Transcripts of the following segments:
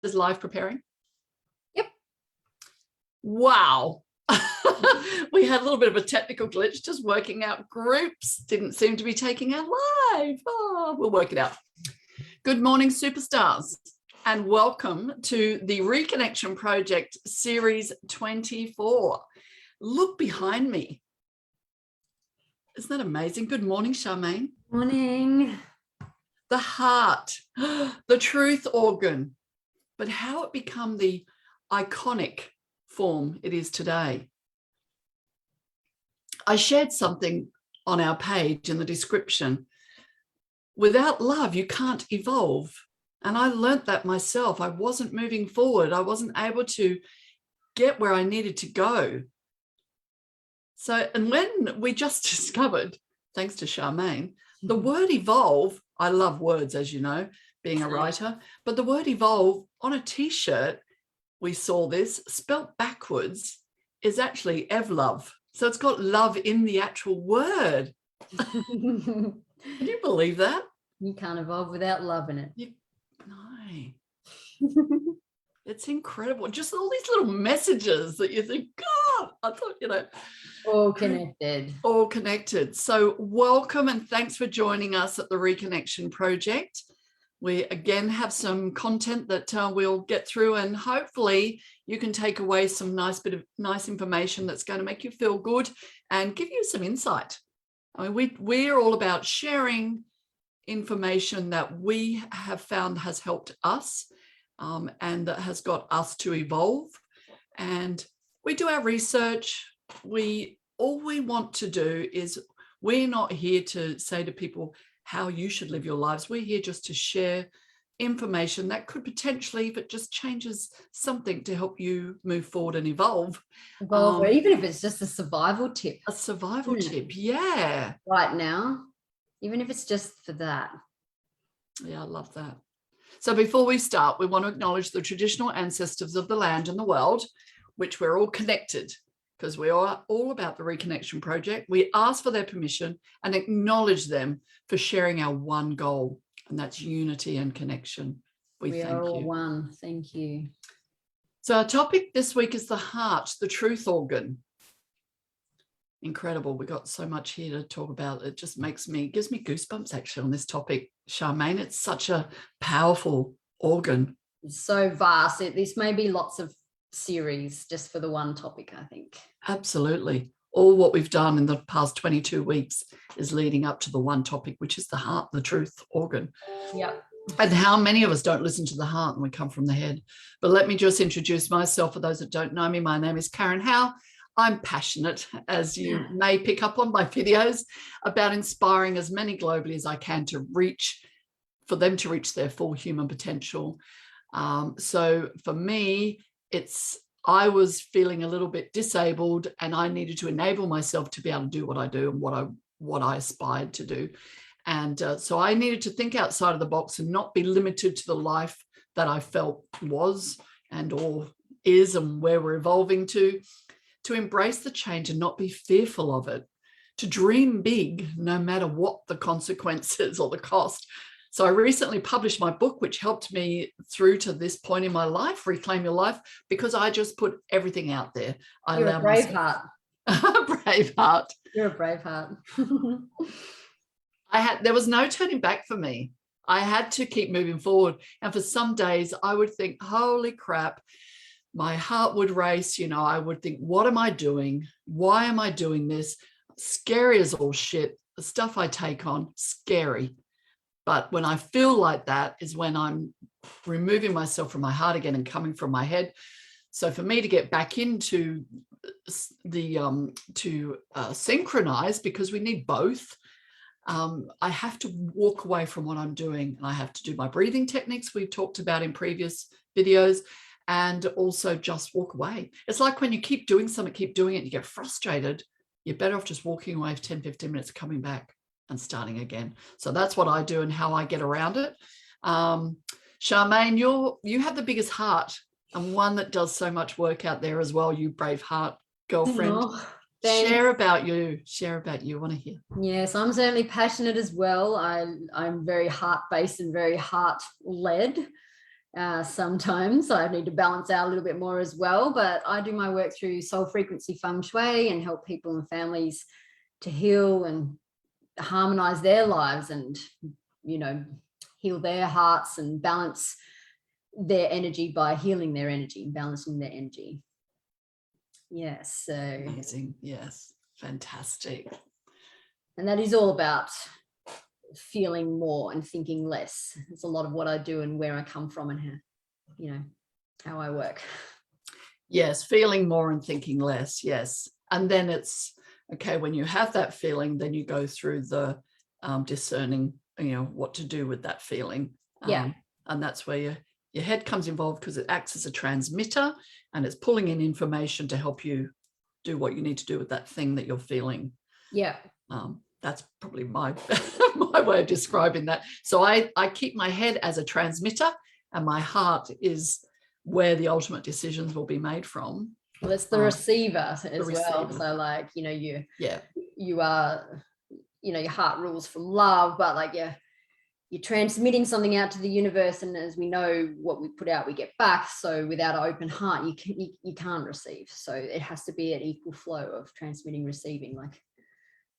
is live preparing? Yep. Wow. We had a little bit of a technical glitch, just working out groups. Didn't seem to be taking our live. Oh, we'll work it out. Good morning, superstars, and welcome to the Reconnection Project Series 24. Look behind me. Isn't that amazing? Good morning, Charmaine. Morning. The heart, the truth organ, but how it become the iconic form it is today. I shared something on our page in the description. Without love, you can't evolve. And I learnt that myself. I wasn't moving forward. I wasn't able to get where I needed to go. So, and when we just discovered, thanks to Charmaine, the word evolve, I love words, as you know, being a writer, but the word evolve on a t-shirt, we saw this, spelt backwards, is actually evlove. So it's got love in the actual word. Can you believe that? You can't evolve without love in it. No. It's incredible. Just all these little messages that you think, God, I thought, you know. All connected. All connected. So welcome and thanks for joining us at the Reconnection Project. We again have some content that we'll get through, and hopefully you can take away some nice information that's going to make you feel good and give you some insight. I mean, we're all about sharing information that we have found has helped us and that has got us to evolve. And we do our research. All we want to do is, we're not here to say to people how you should live your lives. We're here just to share information that could potentially, if it just changes something to help you move forward and evolve. Or even if it's just a survival tip. A survival tip, yeah. Right now, even if it's just for that. Yeah, I love that. So before we start, we want to acknowledge the traditional ancestors of the land and the world, which we're all connected, because we are all about the Reconnection Project. We ask for their permission and acknowledge them for sharing our one goal, and that's unity and connection. We are all one. Thank you. So our topic this week is the heart, the truth organ. Incredible. We got so much here to talk about. It just gives me goosebumps actually on this topic, Charmaine. It's such a powerful organ. It's so vast. This may be lots of series just for the one topic, I think. Absolutely. All what we've done in the past 22 weeks is leading up to the one topic, which is the heart, the truth organ. Yep. And how many of us don't listen to the heart and we come from the head? But let me just introduce myself for those that don't know me. My name is Howe. I'm passionate, as you may pick up on my videos, about inspiring as many globally as I can for them to reach their full human potential. So for me, I was feeling a little bit disabled, and I needed to enable myself to be able to do what I do and what I aspired to do. And so I needed to think outside of the box and not be limited to the life that I felt was and or is and where we're evolving to embrace the change and not be fearful of it, to dream big no matter what the consequences or the cost. So I recently published my book, which helped me through to this point in my life, Reclaim Your Life, because I just put everything out there. You're a brave heart. Brave heart. You're a brave heart. There was no turning back for me. I had to keep moving forward. And for some days I would think, holy crap, my heart would race. You know, I would think, what am I doing? Why am I doing this? Scary as all shit. The stuff I take on, scary. But when I feel like that is when I'm removing myself from my heart again and coming from my head. So for me to get back into to synchronize, because we need both, I have to walk away from what I'm doing, and I have to do my breathing techniques we've talked about in previous videos, and also just walk away. It's like when you keep doing something, keep doing it, and you get frustrated, you're better off just walking away for 10, 15 minutes, coming back and starting again. So that's what I do and how I get around it. Charmaine, you have the biggest heart, and one that does so much work out there as well, you brave heart girlfriend. Oh, share about you. I want to hear. Yes, I'm certainly passionate as well. I'm very heart-based and very heart-led. Sometimes I need to balance out a little bit more as well, but I do my work through soul frequency feng shui and help people and families to heal and harmonize their lives and, you know, heal their hearts and balance their energy by healing their energy, balancing their energy. Yes. So Amazing. Yes. Fantastic. and that is all about feeling more and thinking less. It's a lot of what I do and where I come from and how, you know, how I work. Yes, feeling more and thinking less. Yes. And then it's okay, when you have that feeling, then you go through the discerning, you know, what to do with that feeling. Yeah. And that's where your head comes involved, because it acts as a transmitter and it's pulling in information to help you do what you need to do with that thing that you're feeling. Yeah. That's probably my my way of describing that. So I keep my head as a transmitter, and my heart is where the ultimate decisions will be made from. Well, it's the receiver as receiver. well. So like, you know, Yeah. you are, you know, your heart rules from love, but like you're transmitting something out to the universe, and as we know, what we put out we get back. So without an open heart you can't receive. So it has to be an equal flow of transmitting, receiving, like,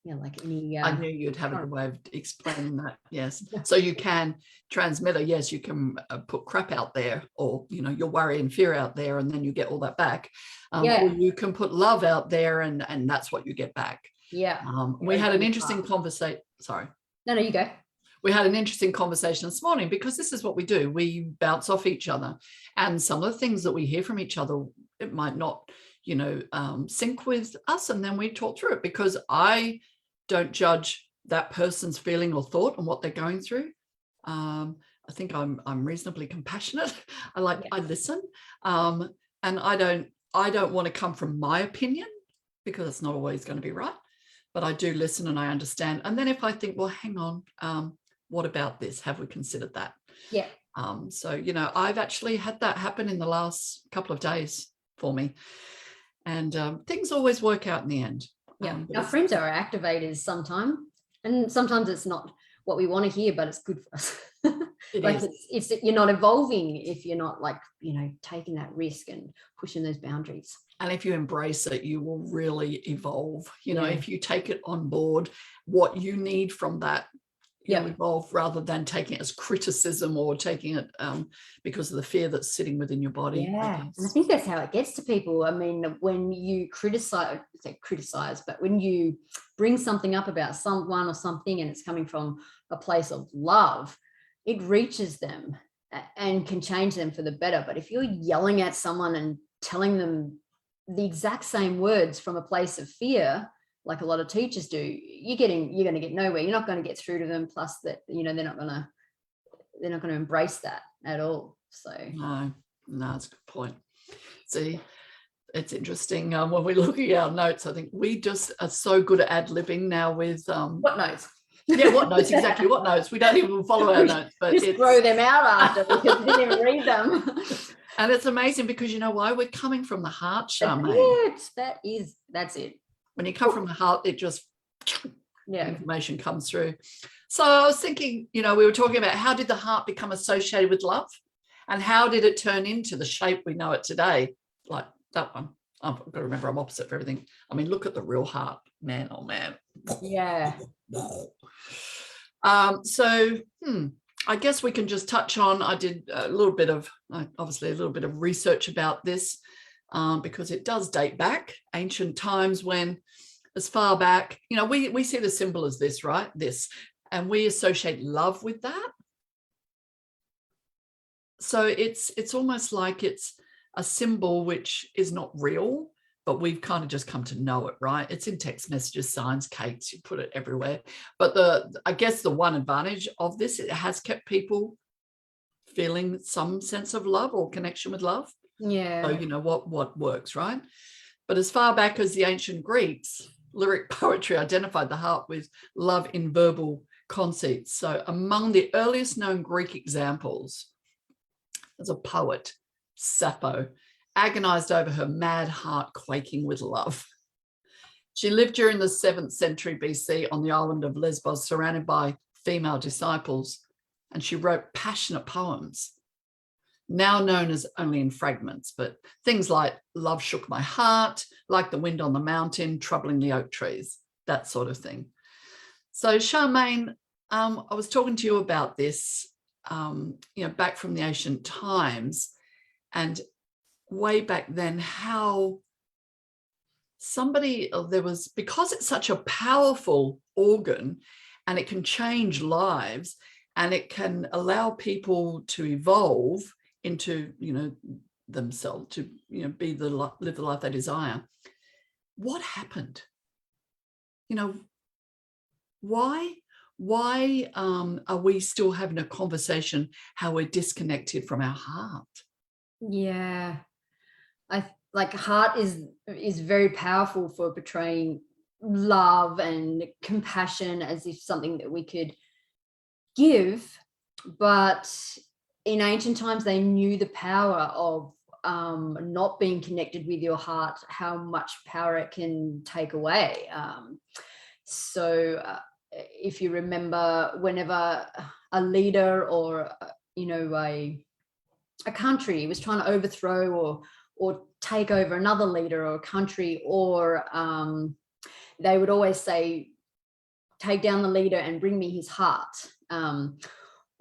you know, like any I knew you'd have a good way of explaining that. Yes. So you can transmitter. Yes, you can put crap out there, or, you know, your worry and fear out there, and then you get all that back. Or you can put love out there, and that's what you get back. Yeah. We had an interesting conversation. Sorry. No, you go. We had an interesting conversation this morning, because this is what we do. We bounce off each other, and some of the things that we hear from each other, it might not, you know, sync with us, and then we talk through it, because I don't judge that person's feeling or thought and what they're going through. I think I'm reasonably compassionate. I listen, and I don't want to come from my opinion, because it's not always going to be right, but I do listen and I understand. And then if I think, well, hang on, what about this? Have we considered that? Yeah. So, you know, I've actually had that happen in the last couple of days for me, and things always work out in the end. Yeah, our friends are activators sometimes, and sometimes it's not what we want to hear, but it's good for us. Like it's you're not evolving if you're not, like, you know, taking that risk and pushing those boundaries. And if you embrace it, you will really evolve. You know, if you take it on board, what you need from that, you'll evolve, rather than taking it as criticism or taking it because of the fear that's sitting within your body. Yeah, and I think that's how it gets to people. I mean, when you criticize, but when you bring something up about someone or something and it's coming from a place of love, it reaches them and can change them for the better. But if you're yelling at someone and telling them the exact same words from a place of fear, like a lot of teachers do, you're going to get nowhere. You're not going to get through to them. Plus that, you know, they're not going to embrace that at all. So no, that's a good point. See, it's interesting. When we're looking at our notes, I think we just are so good at ad-libbing now with what notes? Yeah, what notes? Exactly, what notes? We don't even follow our notes, but just throw them out after, because we didn't even read them. And it's amazing, because you know why? We're coming from the heart, Charmaine. That's it. When you come from the heart, it just information comes through. So I was thinking, you know, we were talking about how did the heart become associated with love, and how did it turn into the shape we know it today? Like that one. I've got to remember I'm opposite for everything. I mean, look at the real heart, man. Oh man. Yeah. So I guess we can just touch on, I did a little bit of research about this, because it does date back ancient times, when as far back, you know, we see the symbol as this, right? This, and we associate love with that. So it's almost like it's a symbol which is not real, but we've kind of just come to know it, right? It's in text messages, signs, cakes, you put it everywhere. But I guess the one advantage of this, it has kept people feeling some sense of love or connection with love. Yeah. So you know what works, right? But as far back as the ancient Greeks, lyric poetry identified the heart with love in verbal conceits. So among the earliest known Greek examples, there's a poet, Sappho, agonized over her mad heart quaking with love. She lived during the 7th century BC on the island of Lesbos, surrounded by female disciples, and she wrote passionate poems. now known as only in fragments, but things like love shook my heart, like the wind on the mountain, troubling the oak trees, that sort of thing. So Charmaine, I was talking to you about this, back from the ancient times, and way back then, how because it's such a powerful organ and it can change lives and it can allow people to evolve into, themselves, to, live the life they desire. What happened? Why are we still having a conversation how we're disconnected from our heart? Yeah, heart is very powerful for portraying love and compassion as if something that we could give, but in ancient times they knew the power of not being connected with your heart, how much power it can take away. If you remember, whenever a leader or a country was trying to overthrow or take over another leader or a country, or they would always say, take down the leader and bring me his heart.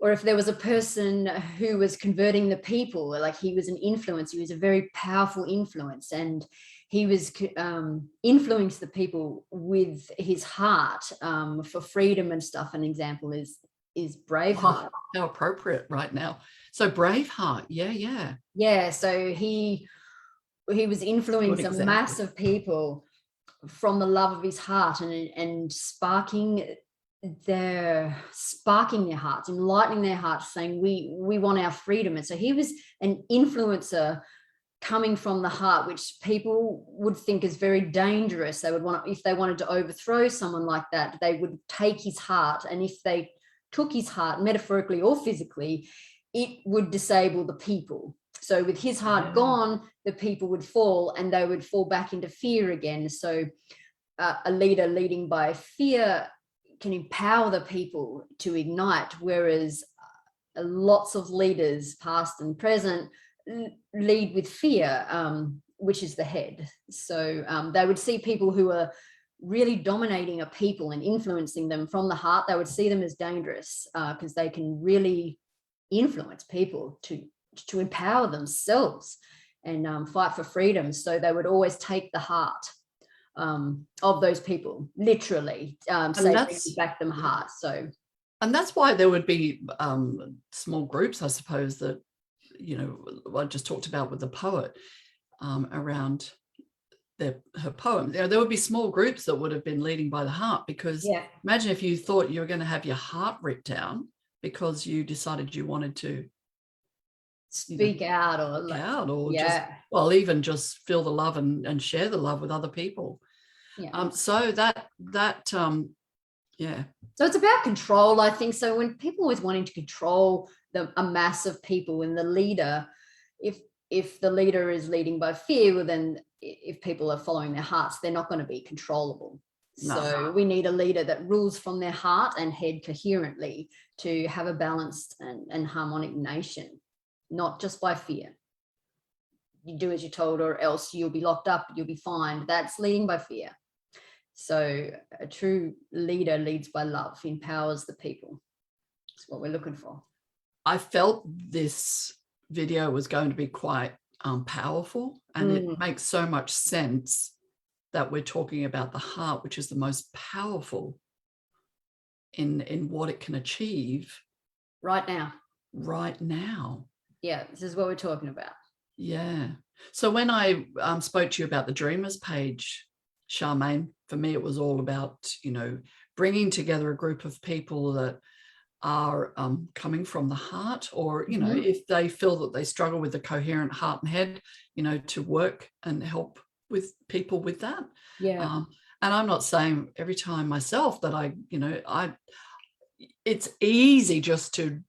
Or if there was a person who was converting the people, like he was an influence, he was a very powerful influence, and he was influenced the people with his heart for freedom and stuff. An example is Braveheart. Oh, how appropriate right now. So Braveheart, yeah. So he was influencing a mass of people from the love of his heart and sparking their hearts, enlightening their hearts, saying we want our freedom. And so he was an influencer coming from the heart, which people would think is very dangerous. They would if they wanted to overthrow someone like that, they would take his heart, and if they took his heart, metaphorically or physically, it would disable the people. So with his heart gone, the people would fall, and they would fall back into fear again. So a leader leading by fear can empower the people to ignite, whereas lots of leaders, past and present, lead with fear, which is the head. So they would see people who are really dominating a people and influencing them from the heart. They would see them as dangerous because they can really influence people to empower themselves and fight for freedom. So they would always take the heart of those people, literally, say back them heart. So, and that's why there would be small groups, I suppose, that I just talked about with the poet around her poem. There would be small groups that would have been leading by the heart, because imagine if you thought you were going to have your heart ripped down because you decided you wanted to speak out or even just feel the love and share the love with other people. So so it's about control, I think. So when people always wanting to control a mass of people, and the leader, if the leader is leading by fear, well, then if people are following their hearts, they're not going to be controllable. So we need a leader that rules from their heart and head coherently to have a balanced and harmonic nation, not just by fear. You do as you're told, or else you'll be locked up, you'll be fined. That's leading by fear. So a true leader leads by love, empowers the people. That's what we're looking for. I felt this video was going to be quite powerful, and it makes so much sense that we're talking about the heart, which is the most powerful in what it can achieve right now. Yeah, this is what we're talking about. Yeah. So when I spoke to you about the Dreamers page, Charmaine, for me it was all about bringing together a group of people that are coming from the heart, or if they feel that they struggle with a coherent heart and head, to work and help with people with that. And I'm not saying every time myself that it's easy just to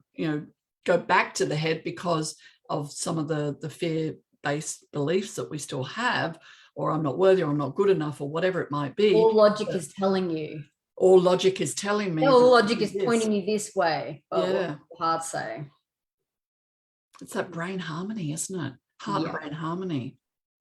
go back to the head because of some of the fear-based beliefs that we still have, or I'm not worthy, or I'm not good enough, or whatever it might be. All logic is telling you. All logic is telling me. All logic is pointing you this way. What the heart say? It's that brain harmony, isn't it? Heart and brain harmony.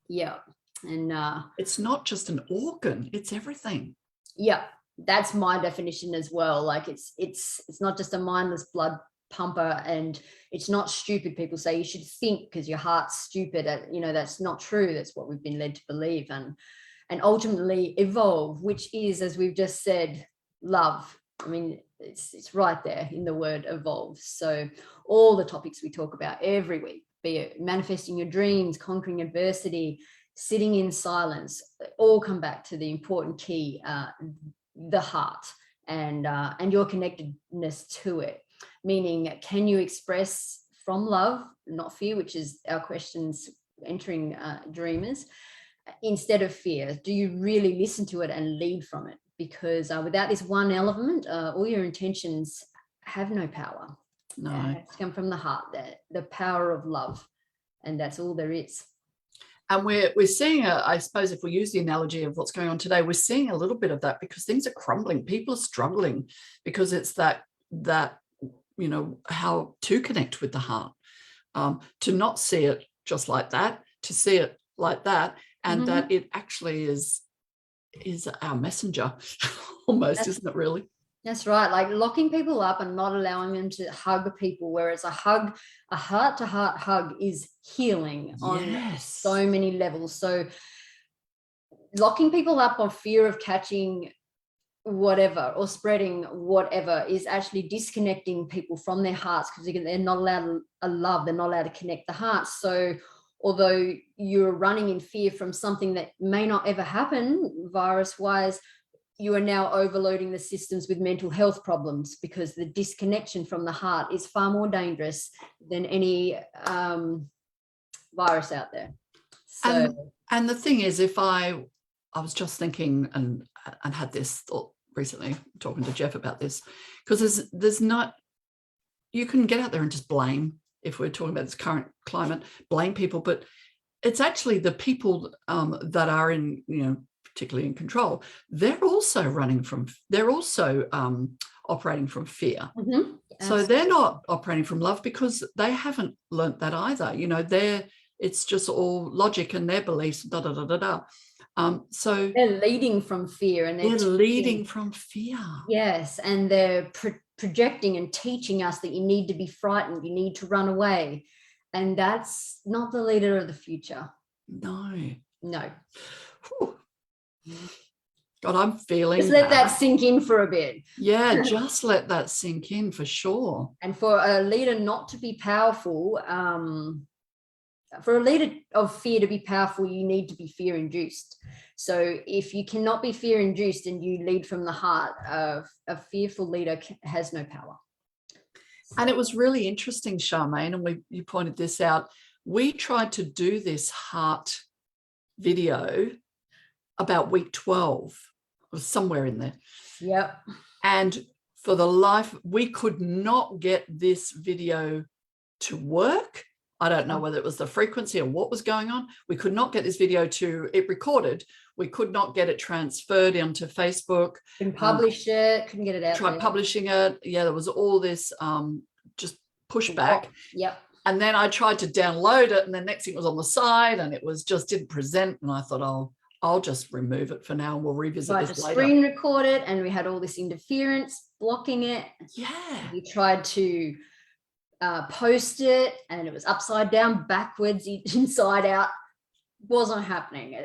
Yeah. And it's not just an organ, it's everything. Yeah, that's my definition as well. Like it's not just a mindless blood pumper, and it's not stupid. People say you should think because your heart's stupid. You know, that's not true. That's what we've been led to believe, and ultimately evolve, which is, as we've just said, love. I mean, it's right there in the word evolve. So all the topics we talk about every week, be it manifesting your dreams, conquering adversity, sitting in silence, all come back to the important key, the heart and your connectedness to it. Meaning, can you express from love, not fear, which is our questions entering dreamers, instead of fear? Do you really listen to it and lead from it? Because without this one element, all your intentions have no power. No. It's come from the heart, the power of love, and that's all there is. And we're seeing, I suppose, if we use the analogy of what's going on today, we're seeing a little bit of that because things are crumbling. People are struggling because it's that you know, how to connect with the heart, to not see it just like that, to see it like that, and that it actually is our messenger almost, isn't it really? That's right. Like locking people up and not allowing them to hug people, whereas a heart-to-heart hug is healing on so many levels. So locking people up on fear of catching whatever or spreading whatever is actually disconnecting people from their hearts, because they're not allowed to love, they're not allowed to connect the hearts. So although you're running in fear from something that may not ever happen virus-wise, you are now overloading the systems with mental health problems, because the disconnection from the heart is far more dangerous than any virus out there. So, and the thing is, if I was just thinking and had this thought recently, talking to Jeff about this, because there's not, you can get out there and just blame, if we're talking about this current climate, blame people, but it's actually the people that are in, you know, particularly in control, they're also operating from fear. So they're not operating from love because they haven't learnt that either. You know, it's just all logic and their beliefs, so they're leading from fear, and they're leading from fear. Yes, and they're projecting and teaching us that you need to be frightened, you need to run away, and that's not the leader of the future. No. Whew. God, I'm feeling. Just let that sink in for a bit. Yeah, just let that sink in for sure. And for a leader not to be powerful, for a leader of fear to be powerful, you need to be fear-induced. So if you cannot be fear-induced and you lead from the heart, a fearful leader has no power. And it was really interesting, Charmaine, and you pointed this out. We tried to do this heart video about week 12, or somewhere in there. Yep. And for the life, we could not get this video to work. I don't know whether it was the frequency or what was going on. We could not get this video it recorded. We could not get it transferred onto Facebook. Couldn't publish it, couldn't get it out. Tried publishing it. Yeah, there was all this just pushback. Yep. And then I tried to download it, and the next thing was on the side, and it was just didn't present. And I thought, oh, I'll just remove it for now, and we'll revisit this later. Screen record it, and we had all this interference blocking it. Yeah. We tried to post it, and it was upside down, backwards, inside out. Wasn't happening.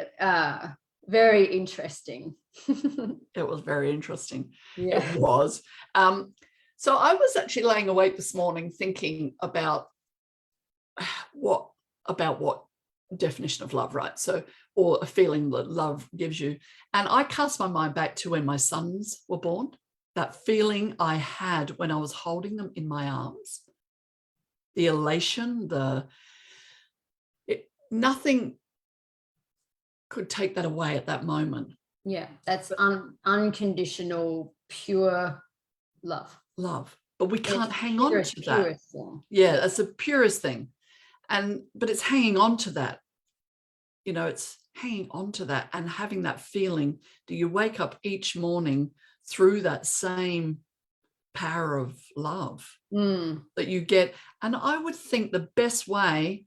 Very interesting. It was very interesting. Yeah. It was. So I was actually laying awake this morning thinking about what definition of love, right? So, or a feeling that love gives you. And I cast my mind back to when my sons were born, that feeling I had when I was holding them in my arms, the elation, nothing could take that away at that moment. Yeah, that's unconditional, pure love. But we can't hang on to that. Form. Yeah, that's the purest thing. But it's hanging on to that. You know, it's hanging on to that and having that feeling. Do you wake up each morning through that same power of love Mm. that you get. And I would think the best way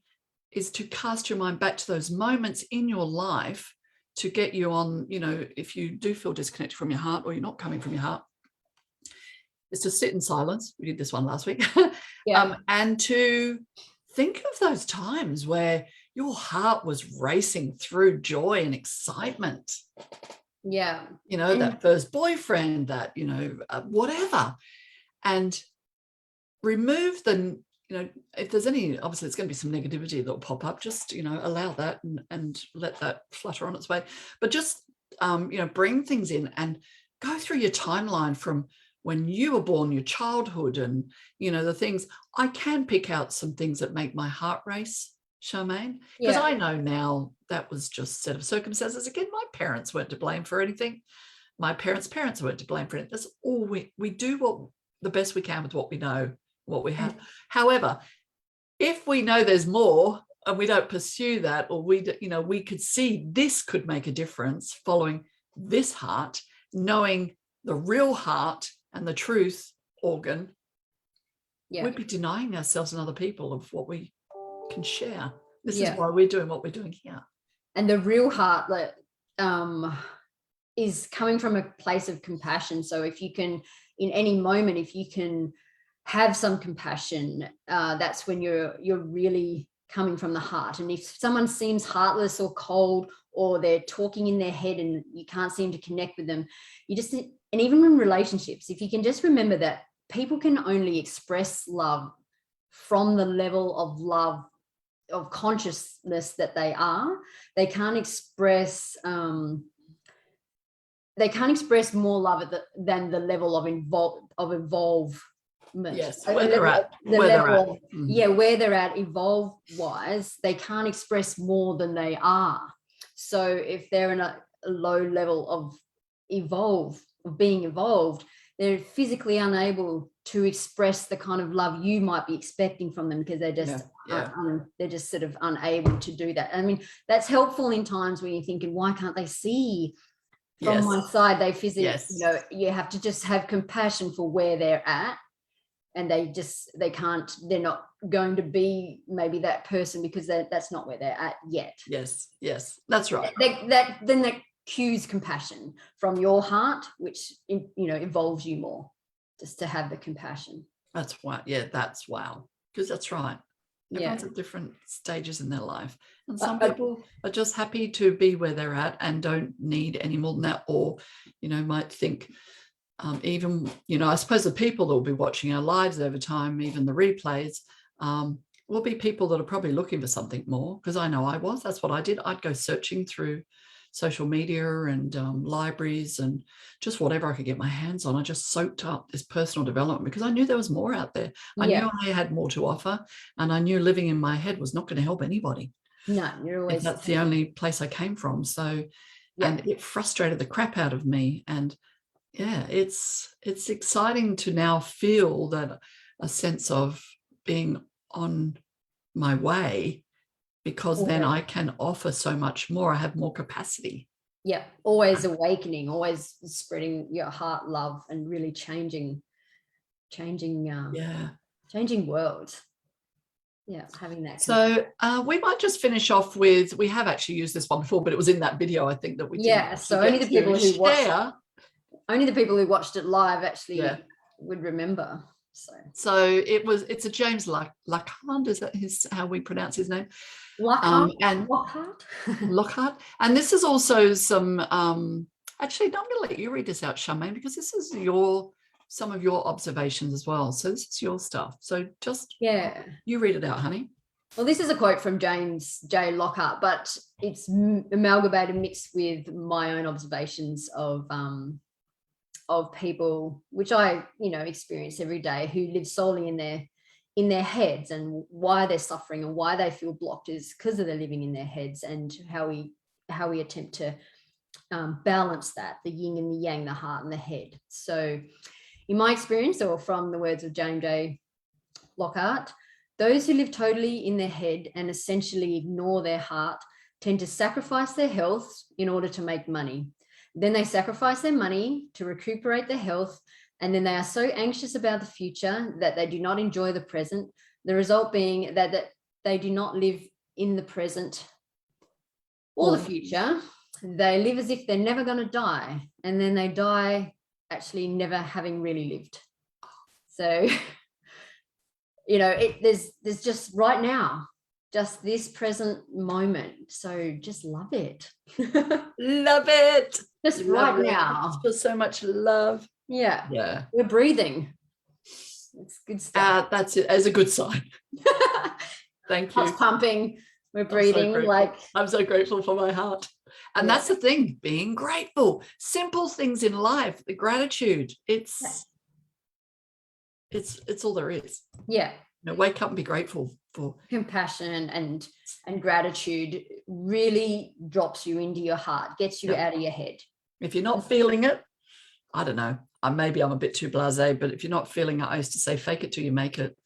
is to cast your mind back to those moments in your life to get you on, you know, if you do feel disconnected from your heart or you're not coming from your heart, is to sit in silence. We did this one last week. Yeah. And to think of those times where your heart was racing through joy and excitement. Yeah. You know, that first boyfriend, that, you know, whatever. And remove the, you know, if there's any, obviously there's going to be some negativity that will pop up, just, you know, allow that and let that flutter on its way. But just, you know, bring things in and go through your timeline from when you were born, your childhood, and, you know, the things. I can pick out some things that make my heart race, Charmaine, because I know now that was just a set of circumstances. Again, my parents weren't to blame for anything. My parents' parents weren't to blame for anything. That's all we do what the best we can with what we know, what we have. However, if we know there's more and we don't pursue that, or we, you know, we could see this could make a difference following this heart, knowing the real heart and the truth organ, we'd be denying ourselves and other people of what we can share. This is why we're doing what we're doing here. And the real heart that is coming from a place of compassion. So if you can, in any moment, if you can have some compassion, that's when you're really coming from the heart. And if someone seems heartless or cold, or they're talking in their head and you can't seem to connect with them, you just, and even in relationships, if you can just remember that people can only express love from the level of love, of consciousness that they are. They can't express more love than the level of involvement. Yes, where they're at. Where they're at, evolve wise, they can't express more than they are. So if they're in a low level of being evolved, they're physically unable to express the kind of love you might be expecting from them, because they're just they're just sort of unable to do that. I mean, that's helpful in times when you're thinking, why can't they see from one side? They physically, you know, you have to just have compassion for where they're at, and they're not going to be maybe that person because that's not where they're at yet. Yes, that's right. That cues compassion from your heart, which, you know, involves you more, just to have the compassion. That's why, that's wow, because that's right. Everyone's at different stages in their life, and some people are just happy to be where they're at and don't need any more than that, or, you know, might think, even, you know, I suppose the people that will be watching our lives over time, even the replays, will be people that are probably looking for something more, because I know that's what I did. I'd go searching through social media and libraries and just whatever I could get my hands on. I just soaked up this personal development because I knew there was more out there. I knew I had more to offer, and I knew living in my head was not going to help anybody. No, you're always, that's the only place I came from. So, and it frustrated the crap out of me. And it's exciting to now feel that a sense of being on my way, because then I can offer so much more. I have more capacity. Yeah, always awakening, always spreading your heart love and really changing world. Yeah, having that. So we might just finish off with, we have actually used this one before, but it was in that video, I think, that we did. So only the people who watched it live actually would remember. So it's a James Lockhart, is that how we pronounce his name? Lockhart. Lockhart. And this is also some actually, no, I'm going to let you read this out, Charmaine, because this is some of your observations as well. So this is your stuff. So just you read it out, honey. Well, this is a quote from James J. Lockhart, but it's amalgamated, mixed with my own observations of people, which I, you know, experience every day, who live solely in their heads, and why they're suffering and why they feel blocked is because they're living in their heads, and how we attempt to balance that, the yin and the yang, the heart and the head. So in my experience, or from the words of James J. Lockhart, those who live totally in their head and essentially ignore their heart tend to sacrifice their health in order to make money. Then they sacrifice their money to recuperate their health. And then they are so anxious about the future that they do not enjoy the present. The result being that they do not live in the present or the future. They live as if they're never going to die. And then they die actually never having really lived. So, there's just right now, just this present moment. So just love it. Love it. Just right now. Feel so much love. Yeah. We're breathing. It's good stuff. That's it, as a good sign. Thank you. Heart's pumping. We're breathing. I'm so grateful for my heart. And that's the thing, being grateful. Simple things in life, the gratitude. It's all there is. Yeah. Wake up and be grateful for compassion and gratitude really drops you into your heart, gets you out of your head. If you're not feeling it, I don't know. Maybe I'm a bit too blasé, but if you're not feeling it, I used to say, fake it till you make it.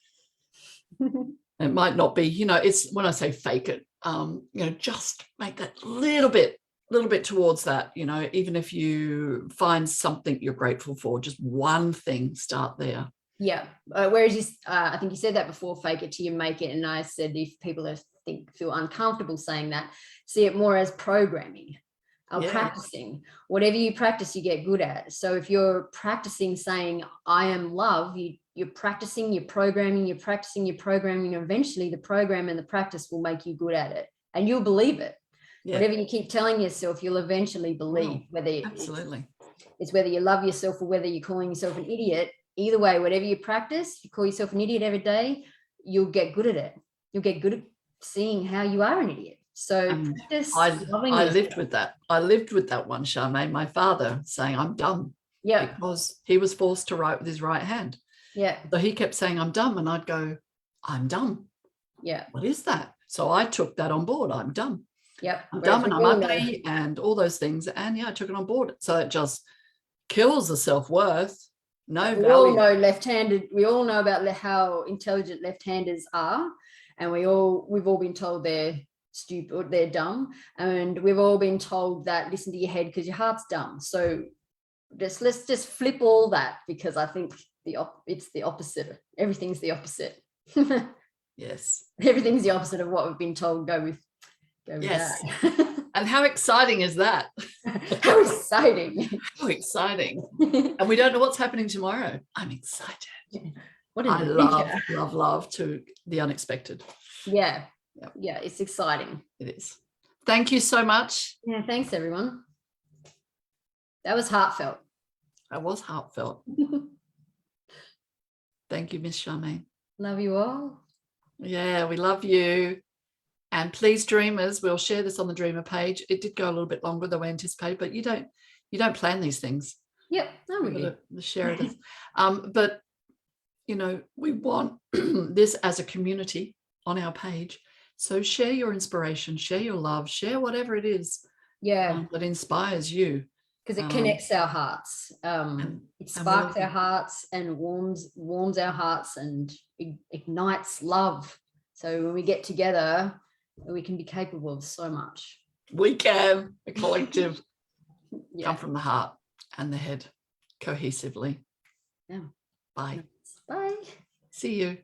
It might not be, it's when I say fake it, just make that little bit towards that, even if you find something you're grateful for, just one thing, start there. Yeah. Whereas I think you said that before, fake it till you make it. And I said, if people feel uncomfortable saying that, see it more as programming or practicing. Whatever you practice, you get good at. So if you're practicing saying, I am love, you're practicing, you're programming, you're practicing, you're programming. Eventually the program and the practice will make you good at it and you'll believe it. Yeah. Whatever you keep telling yourself, you'll eventually believe. Absolutely. It's whether you love yourself or whether you're calling yourself an idiot. Either way, whatever you practice, you call yourself an idiot every day, you'll get good at it. You'll get good at seeing how you are an idiot. So practice. I lived with that. I lived with that one, Charmaine. My father saying I'm dumb. Yeah. Because he was forced to write with his right hand. Yeah. So he kept saying I'm dumb, and I'd go, I'm dumb. Yeah. What is that? So I took that on board. I'm dumb. Yep. I'm dumb and I'm ugly and all those things. And I took it on board. So it just kills the self-worth. No we value. all know left-handed. We all know about how intelligent left-handers are, and we've all been told they're stupid, they're dumb, and we've all been told that listen to your head because your heart's dumb. So let's just flip all that, because I think it's the opposite. Everything's the opposite. Yes. Everything's the opposite of what we've been told. Go with yes. that. And how exciting is that? How exciting. How exciting. And we don't know what's happening tomorrow. I'm excited. What I love to the unexpected. Yeah. Yep. Yeah, it's exciting. It is. Thank you so much. Yeah, thanks everyone. That was heartfelt. That was heartfelt. Thank you, Miss Charmaine. Love you all. Yeah, we love you. And please, dreamers, we'll share this on the Dreamer page. It did go a little bit longer than we anticipated, but you don't plan these things. Yep, no, we do. Share it. But we want this as a community on our page. So share your inspiration, share your love, share whatever it is. Yeah, that inspires you. Because it connects our hearts. It sparks our hearts and warms our hearts and ignites love. So when we get together, we can be capable of so much. We can, a collective, come from the heart and the head cohesively. Yeah. Bye. Bye. See you.